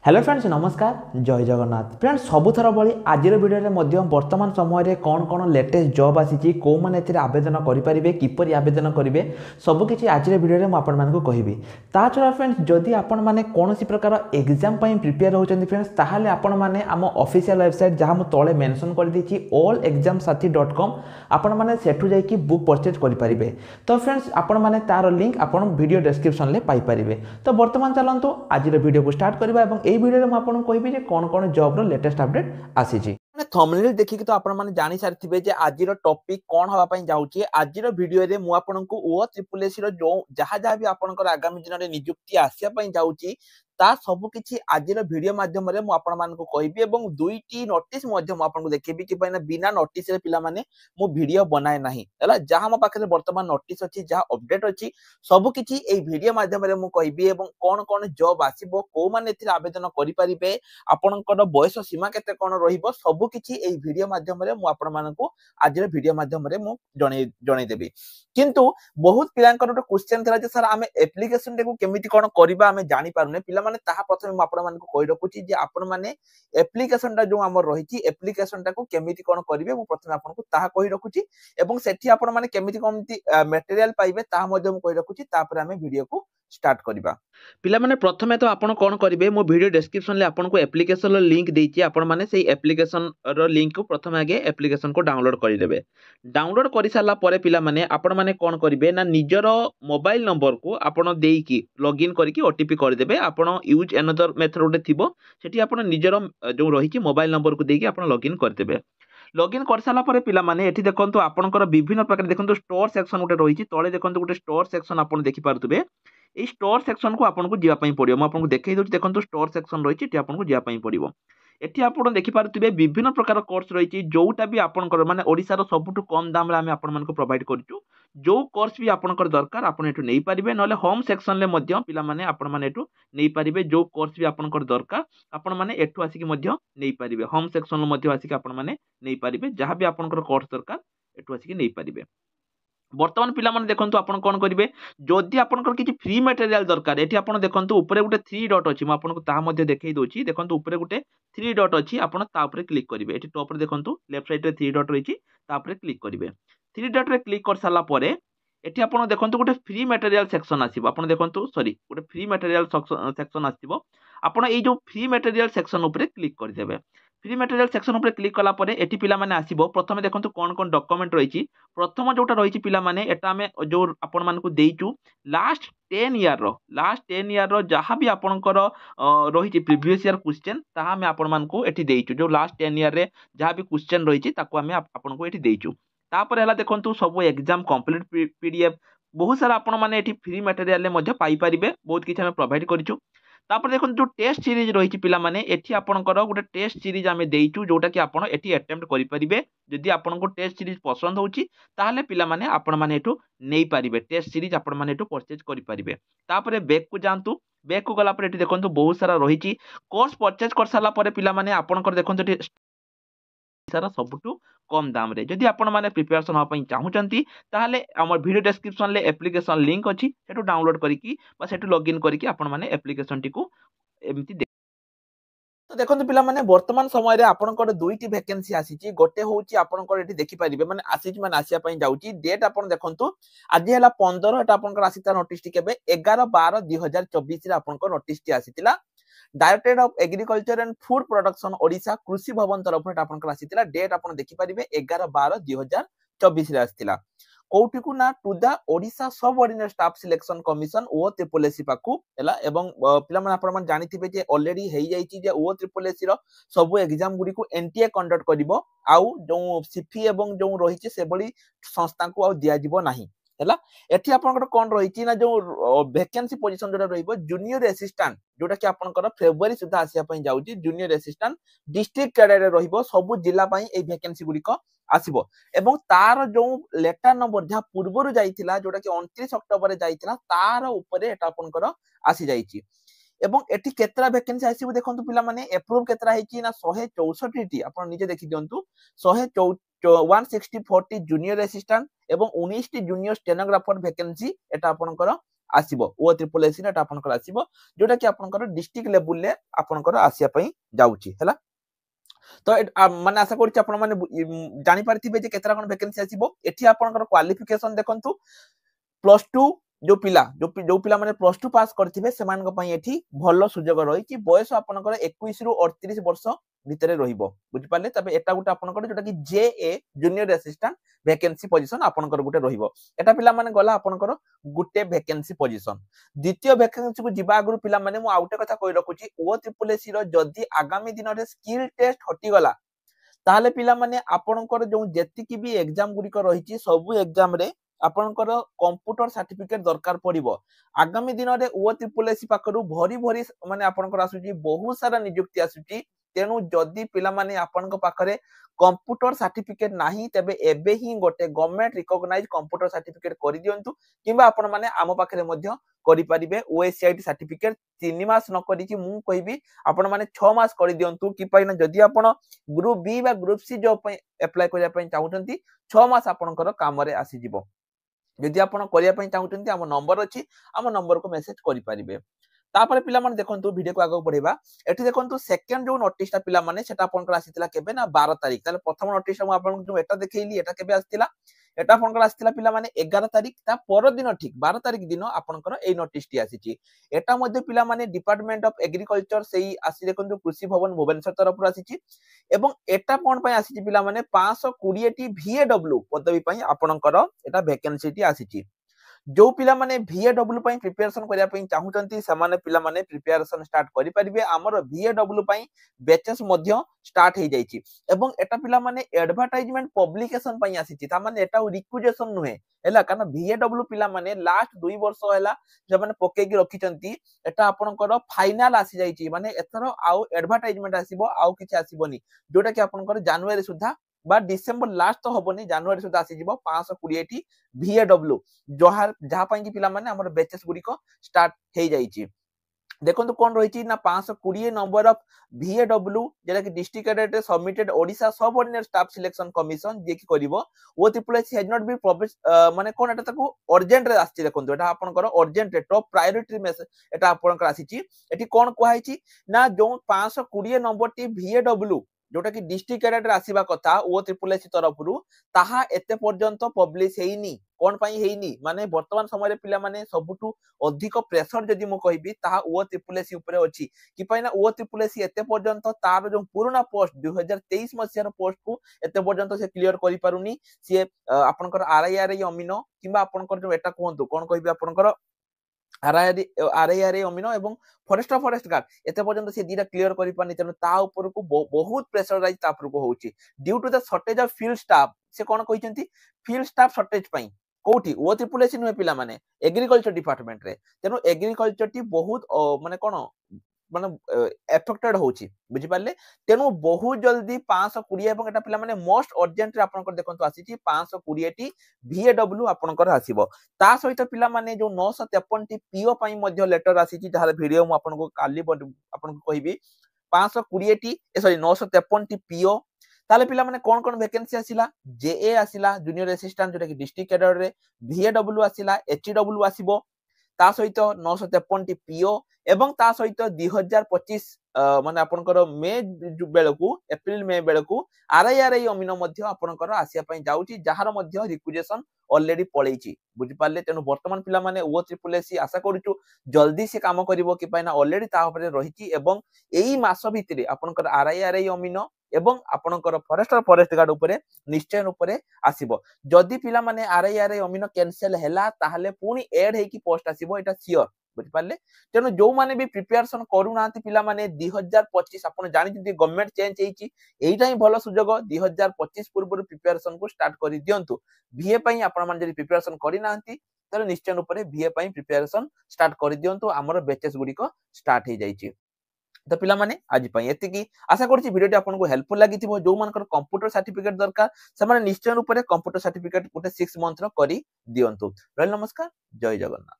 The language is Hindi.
हेलो फ्रेंड्स नमस्कार जय जगन्नाथ फ्रेंड्स सबुथर भली आज भिडियो वर्तमान समय कौन कौन लेटेस्ट जॉब आसी कौ मैंने आवेदन करेंगे किपर आवेदन करेंगे सबकि आज भिडियो मुझे कहबी ता छड़ा फ्रेंड्स जदि आपण मैंने कौन प्रकार एग्जाम प्रिपेयर होती फ्रेंड्स ताहले आपण मैंने आम ऑफिशियल वेबसाइट जहाँ मुझे तले मेंशन कर देछि allexamsathi.com आपण मैंने सेठू जाइए बुक परचेज करेंगे। तो फ्रेंड्स आपण मैंने तार लिंक आपण वीडियो डिस्क्रिप्शन में पाइपर। तो वर्तमान चलतु आज वीडियो को स्टार्ट करवा एई वीडियो में आपको कहबी जे कौन कौन जॉब रो लेटेस्ट अपडेट आसी थंबनेल देखिक तो आपण माने जानि सारिथिबे जे आजिरो टॉपिक कोन हवा पई जाउची। आजिरो वीडियो रे मु आपनको ओ ट्रिपल एसी रो जो जहा भी आपनकर आगामी दिन रे नियुक्ति आसिया पई जाउची ता सब किछि आजिरो वीडियो माध्यम रे मु आपण मानको कहबी एवं दुईटी नोटिस माध्यम आपनको देखेबी कि पयना बिना नोटिस रे पिला माने मु वीडियो बनाए नाही हला जहा म पाखरे वर्तमान नोटिस अछि जहा अपडेट अछि सब किछि एई वीडियो माध्यम रे मु कहबी एवं कोन कोन जॉब आसीबो को माने एथिरे आवेदन करि परिबे आपनकर बयस सीमा केते कोन रहिबो सब किछि एई वीडियो माध्यम रे मु आपण मानको आज रे वीडियो माध्यम रे मु जणे देबी। किंतु बहुत पिलांकर एक क्वेश्चन थला जे सर आमे एप्लीकेशन को केमिति कोन करबा आमे जानि पारुने पिला माने ताहा प्रथमे मु आपण मानको कहि रखुची जे आपण माने एप्लीकेशन टा जो हमर रहिची एप्लीकेशन टा को केमिति कोन करिवे मु प्रथमे आपनको ताहा कहि रखुची एवं सेठी आपण माने केमिति कोमति मटेरियल पाइबे ताहा मध्ये मु कहि रखुची तापर आमे वीडियो को स्टार्ट करबा। पिला माने प्रथमे तो आपण कोन करिवे मो वीडियो डिस्क्रिप्शन ले आपनको एप्लीकेशन रो लिंक देछि आपण माने सेही एप्लीकेशन रो लिंक को प्रथमे आगे एप्लीकेशन को डाउनलोड करि देबे। डाउनलोड करि साला परे पिला माने आपण माने कोन करिवे ना निजरो मोबाइल नंबर को आपण देइकी लॉगिन करिकि ओटीपी कर देबे। आपण यूज अनदर मेथड उडे थिबो सेठी आपण निजरो जो रहिछि मोबाइल नंबर को देइकी आपण लॉगिन कर देबे। लॉगिन कर साला परे पिला माने एठी देखंतु आपनकर विभिन्न प्रकार देखंतु स्टोर सेक्शन उडे रहिछि तळे देखंतु गुटे स्टोर सेक्शन आपण देखि पारुतबे। ए स्टोर सेक्शन को आपनको जिया पई पड़ियो। म आपनको देखै दोछि देखंतु स्टोर सेक्शन रहिछि एठी आपनको जिया पई पड़ियो। एठी आपण देखि पारुतबे विभिन्न प्रकार कोर्स रहिछि जोटा भी आपनकर माने ओडिसा रो सबटु कम दाम रे हम आपण मानको प्रोवाइड करछु। जो कोर्स भी आपनकर दरकार आपण एठु नै परिबे नले होम सेक्शन ले मध्य पिला माने आपण माने एठु नै परिबे। जो कोर्स भी आपनकर दरकार आपण माने एठु आसी कि मध्य नै परिबे। होम सेक्शन ले मध्य आसी कि आपण माने नै परिबे। जहा भी आपनकर कोर्स दरकार एठु आसी कि नै परिबे। वर्तमान पिला माने देखंतु आपण कोन करिवे जदि आपनकर किछि फ्री मटेरियल दरकार एठी आपण देखंतु ऊपर गुटे 3 डॉट अछि। म आपनको ताहा मध्ये देखै दोछि देखंतु ऊपर गुटे 3 डॉट अछि आपण ता ऊपर क्लिक करिवे। एठी टॉप रे देखंतु लेफ्ट साइड रे 3 डॉट रहिछि ता ऊपर क्लिक करिवे। 3 डॉट रे क्लिक कर साला परे एठी आपण देखंतु गुटे फ्री मटेरियल सेक्शन आसीबो। आपण देखंतु सॉरी गुटे फ्री मटेरियल सेक्शन आसीबो। आपण एई जो फ्री मटेरियल सेक्शन ऊपर क्लिक कर देबे। फ्री मटेरियल सेक्शन ऊपर क्लिक कला परे एठी पिला माने आसीबो। प्रथमे देखंतु कोन कोन डॉक्यूमेंट रहिछि। प्रथम जोटा रहिछि पिला माने एटा हमें जो आपण मानको देइचु लास्ट 10 ईयर रो जहा भी आपनकर रहिछि प्रीवियस ईयर क्वेश्चन ताहा हमें आपण मानको एठी देइचु। जो लास्ट 10 ईयर रे जहा भी क्वेश्चन रहिछि ताको हमें आपनको एठी देइचु। तापर हला देखंतु सब एग्जाम कंप्लीट पीडीएफ बहुत सारा आपण माने एठी फ्री मटेरियल ले मध्य पाई परिबे। बहुत किछ हमें प्रोवाइड करिछु। तापर देखो जो टेस्ट सीरीज रही पिला माने एठी आपनकर गोटे टेस्ट सीरीज आमे देइचु जोटा कि आपण एठी अटेम्प्ट करि परिबे। जदि आपनको टेस्ट सीरीज पसंद होउची ताहले पिला माने आपण माने एठु नै परिबे। टेस्ट सीरीज आपण माने एठु परचेज करि परिबे। तापर बैक को जानतु। बैक को गला पर एठी देखंतु बहुत सारा रहिची कोर्स परचेज कर साला परे पिला माने आपनकर देखंतु एठी सारा सबटु कम दाम रे जदि आपण माने प्रिपरेशन होपई चाहुचंती ताहले हमर वीडियो डिस्क्रिप्शन ले एप्लीकेशन लिंक अछि सेटु डाउनलोड करिकि बा सेटु लॉगिन करिकि आपण माने एप्लीकेशन टिकु एमति तो देखो पिला माने वर्तमान समय रे आपनकर दुईटी वैकेंसी आसीची। गोटे होउची आपनकर एठी देखि परिबे माने आसीची माने आसिया पई जाउची। डेट आपण देखंतु आज हला 15 एटा आपनकर आसीता नोटिस टी केबे 11/12/2024 रे आपनकर नोटिस टी आसीतिला। Directorate of agriculture and food production Odisha Krishi Bhavan तरफ रे आपनकर आसीतिला। डेट आपण देखि परिबे 11/12/2024 रे आसीतिला। कोउठी को ना टू द ओडिशा सब ऑर्डिनरी स्टाफ सिलेक्शन कमिशन ओ ट्रिपल एसी पाकू हला एवं पिला मन आपण मन जानिथिबे जे ऑलरेडी हेई जाईची जे ओ ट्रिपल एसी रो सब एग्जाम गुडी को एनटीए कंडक्ट करिवो आउ जो सीफी एवं जो रहिची से बडी संस्था को आ दिया जिवो नाही हला। एठी आपनकर कोन रहिची ना जो वैकेंसी पोजीशन जोटा रहिबो जूनियर असिस्टेंट जोटा कि आपनकर फेब्रुआरी सुधा आसिया पई जाउची। जूनियर असिस्टेंट डिस्ट्रिक्ट कैडर रे रहिबो सब जिल्ला पई ए वैकेंसी गुडी को आसीबो एवं तार जो लेटर नंबर जहा पूर्वरु जाइथिला जोटा कि 29 अक्टोबर रे जाइथिला तार ऊपर एटा आपनकर आसी जाइची। एवं एठी केतरा वैकेंसी आसीबो देखंतु पिला माने अप्रूव केतरा हेची ना 164 टी आपण निजे देखि दियंतु 160 40 जूनियर असिस्टेंट एवं 19 टी जूनियर स्टेनोग्राफर वैकेंसी एटा आपनकर आसीबो ओ ट्रिपल एसी एटा आपनकर आसीबो जोटा कि आपनकर डिस्ट्रिक्ट लेवल ले आपनकर आसिया पई जाउची हैला तो माने आशा करूची आपण माने जानि पारथिबे जे केतरा कोन वैकेंसी आसीबो एठी आपनकर क्वालिफिकेशन देखंतु +2 जो पिला माने +2 पास करथिबे सेमान को पई एठी भलो सुजोग रही कि बयस आपनकर 21 रु 38 वर्ष भितरे रहिबो बुझि पाले तबे एटा गुटे आपनकर जोटा कि जेए जूनियर असिस्टेंट वैकेंसी पोजीशन आपनकर गुटे रहिबो एटा पिला माने गला आपनकर गुटे वैकेंसी पोजीशन द्वितीय वैकेंसी को जिबा आगु पिला माने मु आउटे कथा कहि रखुची ओ ट्रिपल एसी रो जदी आगामी दिन रे स्किल टेस्ट हटि गला ताले पिला माने आपनकर जो जेतिकी भी एग्जाम गुडी को रहिची सब एग्जाम रे आपनकर कंप्यूटर सर्टिफिकेट दरकार पड़िबो आगामी दिन रे ओ ट्रिपल एसी पाखरु भरी भरी माने आपनकर आसुची बहुत सारा नियुक्ति आसुची तेनु जदी पिला माने आपनक पाखरे कंप्यूटर सर्टिफिकेट नाही तबे एबे ही गोटे गवर्नमेंट रिकॉग्नाइज कंप्यूटर सर्टिफिकेट करि दियंतु किबा आपण माने आम पाखरे मध्य करि परिबे ओएसआईटी सर्टिफिकेट 3 मास न करि कि मु कहिबी आपण माने 6 मास करि दियंतु कि पाइना जदी आपण ग्रुप बी बा ग्रुप सी जॉब पय अप्लाई करिया पय चाहुचंती 6 मास आपनकर काम रे आसी जिवो जदि आपण करिया पय चाहुचंती हम नंबर अछि हम नंबर को मेसेज करि परिबे तापर पिला माने देखंतु वीडियो को आगो बढ़ेबा एठी देखंतु सेकंड जो नोटिस ता पिला माने सेटा आपनकर आसीतिला केबे ना 12 तारिख ताले प्रथम नोटिस हम आपन जो एटा देखैली एटा केबे आसीतिला एटा आपनकर आसीतिला पिला माने 11 तारिख ता पर दिन ठीक 12 तारिख दिन आपनकर ए नोटिस टी आसीची एटा मध्ये पिला माने डिपार्टमेंट ऑफ एग्रीकल्चर सेही आसी देखंतु कृषि भवन भुवनेश्वर तरफ आसीची एवं एटा कोन पय आसीची पिला माने 520 टी VAW पदवी पय आपनकर एटा वैकेंसी टी आसीची जो पिला माने VAW पई प्रिपरेशन करिया पई चाहुचंती समाने पिला माने प्रिपरेशन स्टार्ट करि परिबे हमर VAW पई बैचेस मध्य स्टार्ट हे जाईची एवं एटा पिला माने एडवर्टाइजमेंट पब्लिकेशन पई आसीची ता माने एटा रिक्विजिशन नुहे हैला कारण VAW पिला माने लास्ट 2 वर्ष हैला जे माने पके कि रखिचंती एटा आपनकर फाइनल आसी जाईची माने एथरो आउ एडवर्टाइजमेंट आसीबो आउ किछि आसीबोनी जोटा कि आपनकर जनवरी सुधा बा डिसेंबर लास्ट तो हबनी जनवरी सुधा आसी जिवो 520 टी VAW जहा पई कि पिला माने हमर बैचेस गुडी को स्टार्ट हे जाईची देखंतु कोन रहिची ना 520 नंबर ऑफ VAW जेला कि district cadet submitted Odisha subordinate staff selection commission जे कि करिवो ओ triple S has not been माने कोन एटा ताको अर्जेंट रे आसी देखंतु एटा आपनकर अर्जेंट रे टॉप प्रायोरिटी में एटा आपनकर आसीची एठी कोन कोहाइची ना जो 520 नंबर टी VAW जोटा कि डिस्ट्रिक्ट कैडेट आसीबा कथा ओ ट्रिपल एस तरफ रु ताहा एते पर्यंत पब्लिश हेइनी कोन पई हेइनी माने वर्तमान समय रे पिला माने सबुटु अधिक प्रेशर जदी मु कहिबी ताहा ओ ट्रिपल एस ऊपर अछि कि पईना ओ ट्रिपल एस एते पर्यंत तार जो पुराना पोस्ट 2023 मसियार पोस्ट को एते पर्यंत से क्लियर करि पारुनी से आपनकर आरआईआरई अमीनो किबा आपनकर जो एटा कोहंतु कोन कहिबी आपनकर आरआईआरई अमीनो एवं फॉरेस्ट गार्ड एते पर्यंत से दीटा क्लियर करि पानी तेनु ता ऊपर को बहुत प्रेशराइज ता ऊपर को होउची due to the shortage of field staff से कोन कहिसंती फील्ड स्टाफ शॉर्टेज पई कोठी ओ ट्रिपल एस नुहे पिला माने एग्रीकल्चर डिपार्टमेंट रे तेनु एग्रीकल्चर टी बहुत माने कोन माने एफेक्टेड होउची बुझि पाले तेनु बहुत जल्दी 520 एवं एटा पिला माने मोस्ट अर्जेंट रे आपनकर देखंतु आसीची 520 टी VAW आपनकर आसीबो ता सहित पिला माने जो 953 टी पीओ पई मध्ये लेटर आसीची जहार वीडियो मु आपनको काली आपनको कहिबी 520 टी सॉरी 953 टी पीओ ताले पिला माने कोन वैकेंसी आसिला जेए आसिला जूनियर असिस्टेंट जोटा कि डिस्ट्रिक्ट कैडर रे VAW आसिला HW आसीबो ता सहित 953 टी पीओ एवं ता सहित 2025 माने आपनकर मे बेलकू एप्रिल मे बेलकू आरआईआरई अमीनो मध्ये आपनकर आसिया पई जाउची जहार मध्ये रिक्विजिशन ऑलरेडी पळेची बुझि पाले तेनु वर्तमान पिला माने ओ ट्रिपल एस आशा करूछु जल्दी से काम करिवो कि पाइना ऑलरेडी ता ऊपर रहिची एवं एई मास भितरे आपनकर आरआईआरई अमीनो एवं आपनकर फॉरेस्ट गार्ड ऊपर निश्चय ऊपर आसीबो जदी पिला माने आरआईआरई अमीनो कैंसिल हैला ताहले पुनी ऐड हेकी पोस्ट आसीबो एटा सियोर बुझि पाले तेनु जो माने भी प्रिपरेशन करू नांती पिला माने 2025 आपण जानि जति गवर्नमेंट चेंज हेची एइटा ही भलो सुजोग 2025 पूर्व प्रिपरेशन को स्टार्ट करि दियंतु VA पई आपण मान जति प्रिपरेशन करि नांती तर निश्चय ऊपर VA पई प्रिपरेशन स्टार्ट करि दियंतु हमर बैचेस गुडी को स्टार्ट हे जाईची तो पिला माने आज पई एतिकी आशा करछि वीडियो आपन को हेल्पफुल लागिथिबो जो मानकर कंप्यूटर सर्टिफिकेट दरकार से माने निश्चय ऊपर कंप्यूटर सर्टिफिकेट गोटे 6 मंथ रो करि दियंतु रहल नमस्कार जय जगन्नाथ।